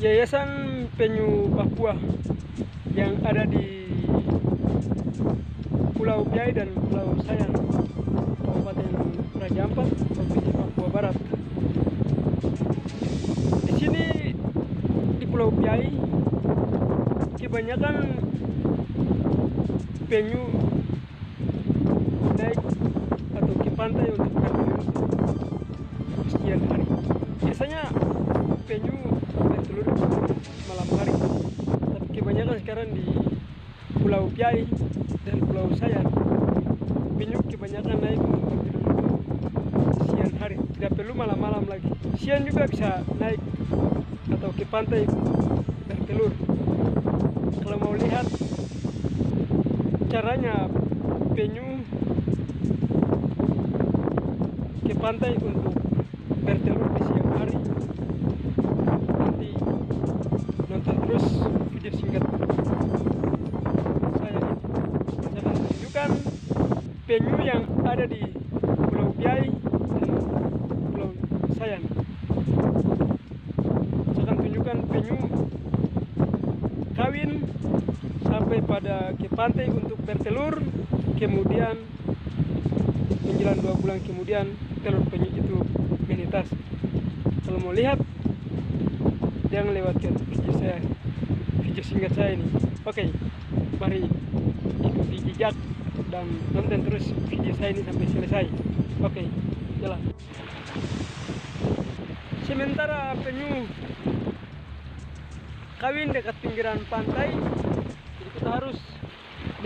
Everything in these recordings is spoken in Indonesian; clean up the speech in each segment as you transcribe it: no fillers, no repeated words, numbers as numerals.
Yayasan Penyu Papua yang ada di Pulau Piai dan Pulau Sayan, Kabupaten Raja Ampat, Provinsi Papua Barat. Di sini di Pulau Piai kebanyakan penyu naik atau ke pantai untuk bertelur sekian hari. Biasanya penyu bertelur malam hari, tapi kebanyakan sekarang di Pulau Piai dan Pulau Sayan penyu kebanyakan naik untuk bertelur siang hari, tidak perlu malam-malam lagi. Siang juga bisa naik atau ke pantai bertelur. Kalau mau lihat caranya penyu ke pantai untuk bertelur di siang hari, nanti nonton terus video singkat saya ini. Saya akan tunjukkan penyu yang ada di Pulau Piai dan Pulau Sayan. Saya akan tunjukkan penyu kawin sampai pada ke pantai untuk bertelur, kemudian menjelang 2 bulan kemudian telur penyu itu menetas. Kalau mau lihat, jangan lewatkan video singkat saya ini. Oke, mari ikuti jejak dan nonton terus video saya ini sampai selesai. Oke, jalan. Sementara penyu kawin dekat pinggiran pantai, jadi kita harus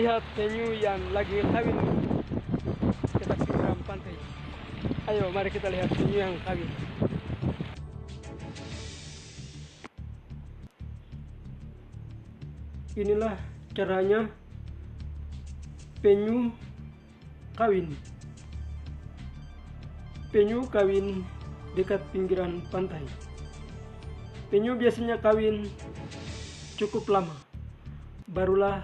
lihat penyu yang lagi kawin dekat pinggiran pantai. Ayo, mari kita lihat penyu yang kawin. Inilah caranya penyu kawin. Penyu kawin dekat pinggiran pantai. Penyu biasanya kawin cukup lama, barulah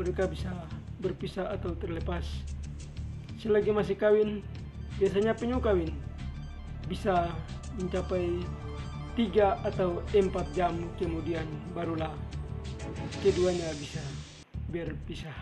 mereka bisa berpisah atau terlepas. Selagi masih kawin, biasanya penyu kawin bisa mencapai 3 atau 4 jam, kemudian barulah keduanya bisa berpisah.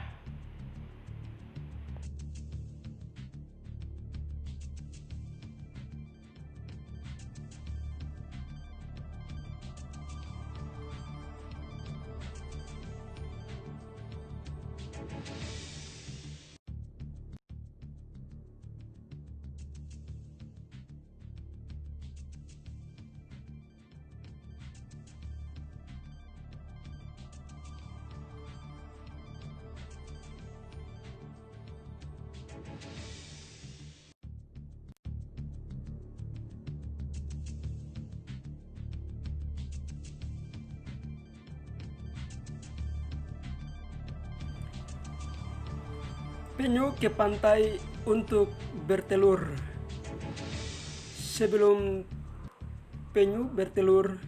Penyu ke pantai untuk bertelur. Sebelum penyu bertelur,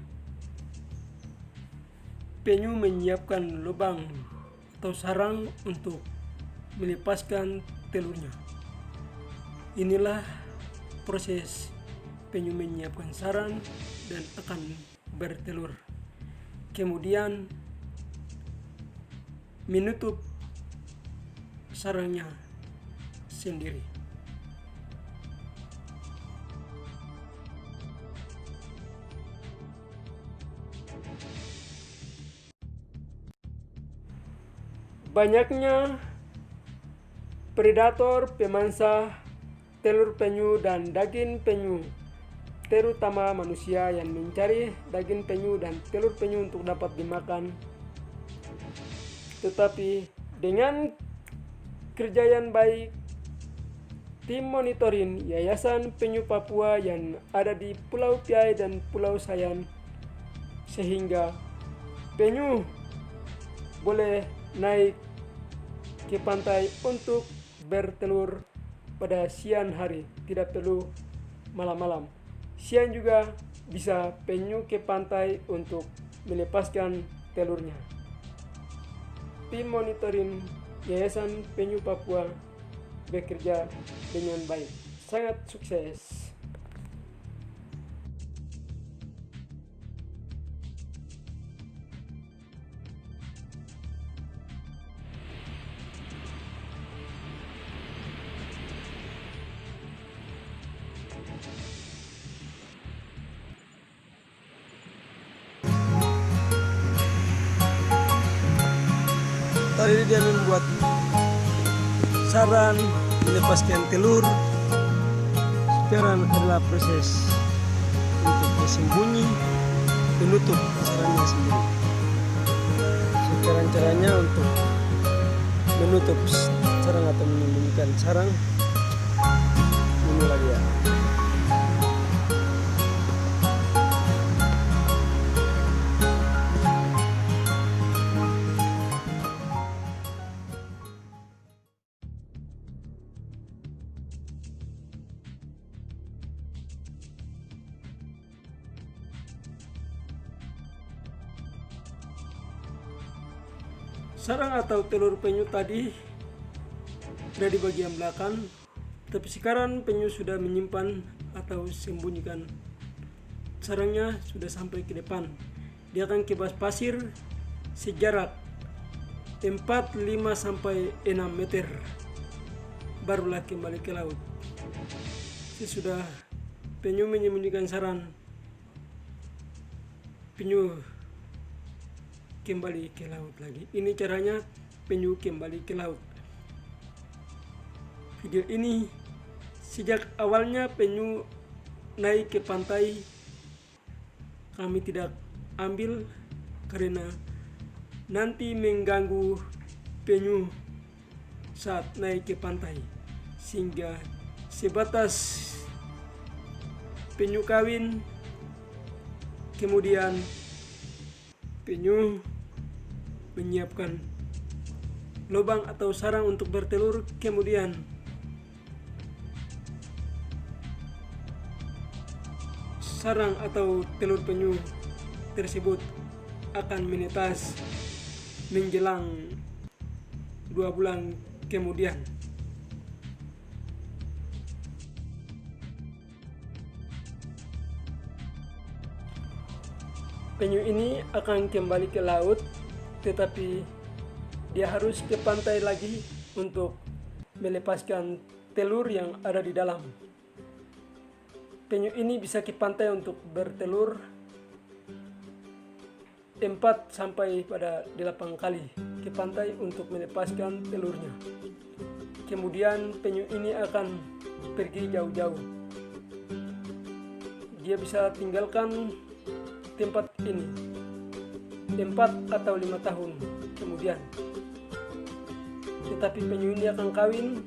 penyu menyiapkan lubang atau sarang untuk melepaskan telurnya. Inilah proses penyu menyiapkan sarang dan akan bertelur. Kemudian menutup sarangnya sendiri. Banyaknya predator pemangsa telur penyu dan daging penyu, terutama manusia yang mencari daging penyu dan telur penyu untuk dapat dimakan. Tetapi dengan kerja yang baik tim monitoring Yayasan Penyu Papua yang ada di Pulau Piai dan Pulau Sayan, sehingga penyu boleh naik ke pantai untuk bertelur pada siang hari, tidak perlu malam-malam. Siang juga bisa penyu ke pantai untuk melepaskan telurnya. Tim monitoring Yayasan Penyu Papua bekerja dengan baik, sangat sukses. kemudian membuat sarang, melepaskan telur. Sekarang adalah proses untuk bersembunyi, menutup sarangnya sendiri. Sekarang caranya untuk menutup sarang atau menyembunyikan sarang, inilah dia. Sarang atau telur penyu tadi ada di bagian belakang, tapi sekarang penyu sudah menyimpan atau sembunyikan sarangnya, sudah sampai ke depan. Dia akan kebas pasir sejarak 4, 5 sampai 6 meter, barulah kembali ke laut. Sesudah penyu menyembunyikan sarang, penyu kembali ke laut lagi. Ini caranya penyu kembali ke laut. Video ini sejak awalnya penyu naik ke pantai kami tidak ambil karena nanti mengganggu penyu saat naik ke pantai, sehingga sebatas penyu kawin, kemudian penyu menyiapkan lubang atau sarang untuk bertelur, kemudian sarang atau telur penyu tersebut akan menetas menjelang 2 bulan kemudian. Penyu ini akan kembali ke laut, tetapi dia harus ke pantai lagi untuk melepaskan telur yang ada di dalam. Penyu ini bisa ke pantai untuk bertelur 4 sampai pada 8 kali ke pantai untuk melepaskan telurnya. Kemudian penyu ini akan pergi jauh-jauh. Dia bisa tinggalkan tempat ini 4 atau 5 tahun kemudian. Tetapi penyu ini akan kawin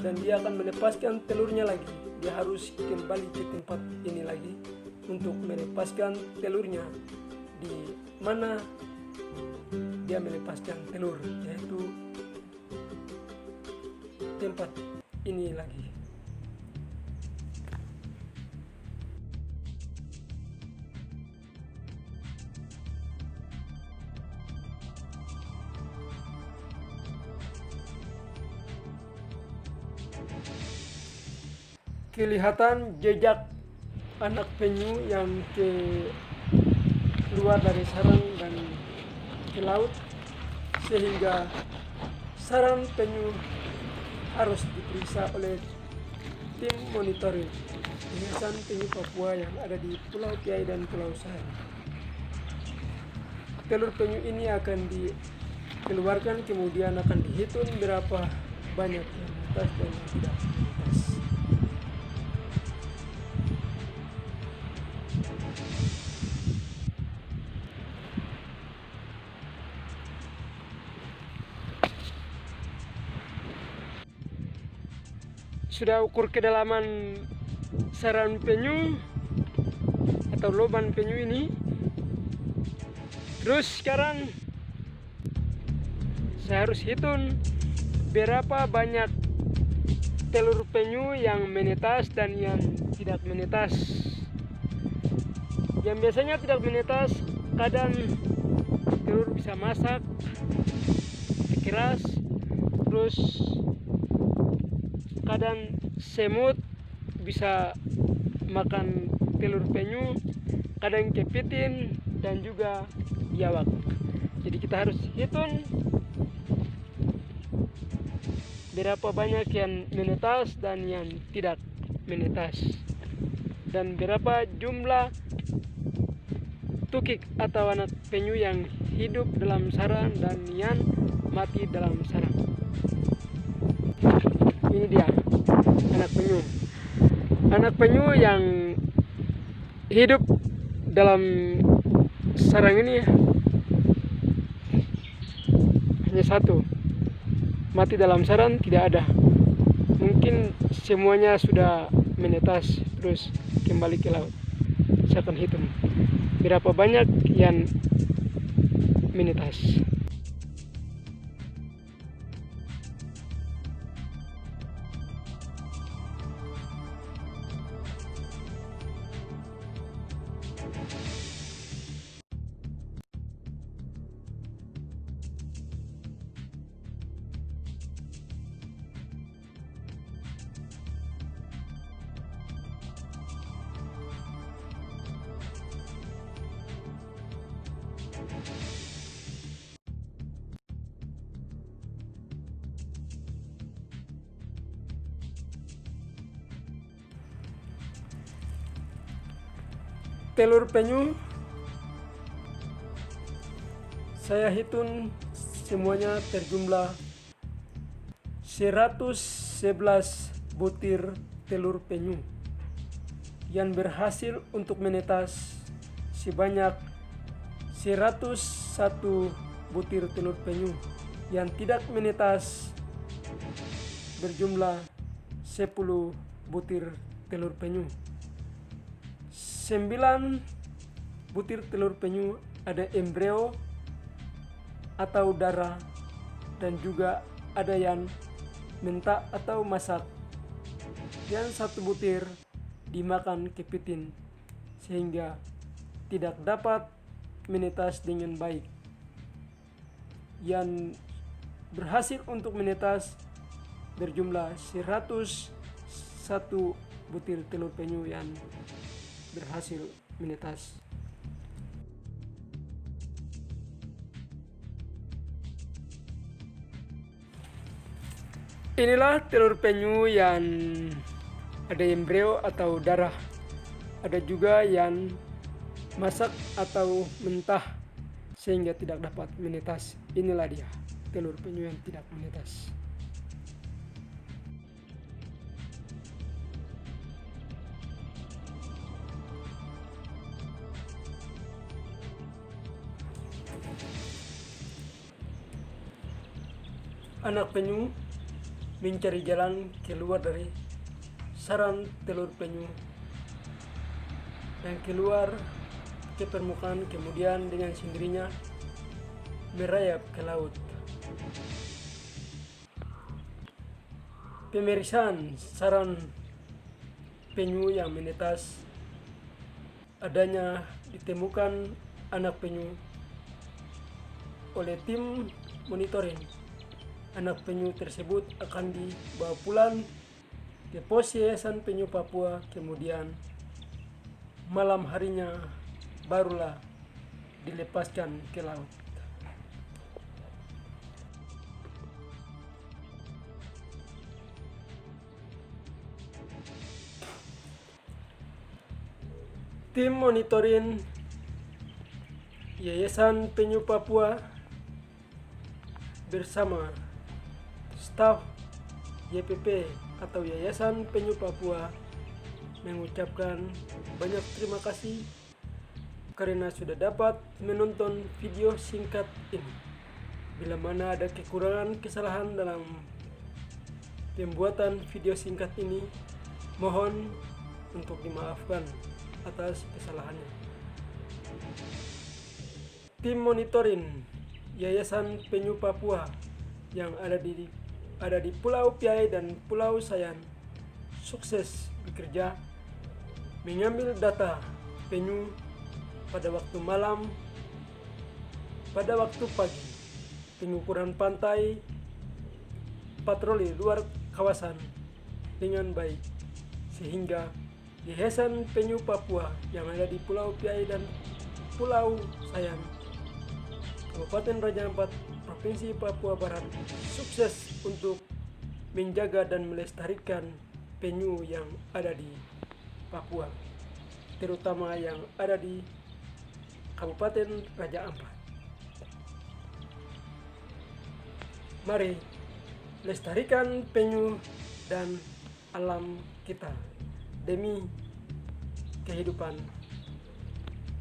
dan dia akan melepaskan telurnya lagi. Dia harus kembali ke tempat ini lagi untuk melepaskan telurnya di mana dia melepaskan telur, yaitu tempat ini lagi. Kelihatan jejak anak penyu yang keluar dari sarang dan ke laut, sehingga sarang penyu harus diperiksa oleh tim monitoring Yayasan Penyu Papua yang ada di Pulau Kiai dan Pulau Sai. Telur penyu ini akan dikeluarkan, kemudian akan dihitung berapa banyak yang menetas dan yang tidak menetas. Sudah ukur kedalaman sarang penyu atau lubang penyu ini. Terus sekarang saya harus hitung berapa banyak telur penyu yang menetas dan yang tidak menetas. Yang biasanya tidak menetas, kadang telur bisa masak keras, terus kadang semut bisa makan telur penyu, kadang kepiting dan juga biawak. Jadi kita harus hitung berapa banyak yang menetas dan yang tidak menetas, dan berapa jumlah tukik atau anak penyu yang hidup dalam sarang dan yang mati dalam sarang. Ini dia anak penyu. Anak penyu yang hidup dalam sarang ini hanya satu. Mati dalam sarang tidak ada. Mungkin semuanya sudah menetas terus kembali ke laut. Saya akan hitung berapa banyak yang menetas. Telur penyu saya hitung semuanya terjumlah 111 butir telur penyu yang berhasil untuk menetas sebanyak 101 butir telur penyu. Yang tidak menetas berjumlah 10 butir telur penyu. 9 butir telur penyu ada embrio atau darah, dan juga ada yang mentah atau masak. Yang 1 butir dimakan kepiting sehingga tidak dapat menetas dengan baik. Yang berhasil untuk menetas berjumlah 101 butir telur penyu yang berhasil menetas. Inilah telur penyu yang ada embrio atau darah. Ada juga yang masak atau mentah sehingga tidak dapat menetas. Inilah dia telur penyu yang tidak menetas. Anak penyu mencari jalan keluar dari sarang telur penyu dan keluar ke permukaan, kemudian dengan sendirinya merayap ke laut. Pemeriksaan sarang penyu yang menetas, adanya ditemukan anak penyu oleh tim monitoring. Anak penyu tersebut akan dibawa pulang ke pos Yayasan Penyu Papua, kemudian malam harinya barulah dilepaskan ke laut. Tim monitoring Yayasan Penyu Papua bersama staf YPP atau Yayasan Penyu Papua mengucapkan banyak terima kasih karena sudah dapat menonton video singkat ini. Bila mana ada kekurangan kesalahan dalam pembuatan video singkat ini, mohon untuk dimaafkan atas kesalahannya. Tim monitoring Yayasan Penyu Papua yang ada di Pulau Piai dan Pulau Sayan sukses bekerja mengambil data penyu pada waktu malam, pada waktu pagi, pengukuran pantai, patroli luar kawasan dengan baik, sehingga Yayasan Penyu Papua yang ada di Pulau Piai dan Pulau Sayan, Kabupaten Raja Ampat, Provinsi Papua Barat, sukses untuk menjaga dan melestarikan penyu yang ada di Papua, terutama yang ada di Kabupaten Raja Ampat. Mari lestarikan penyu dan alam kita demi kehidupan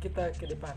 kita ke depan.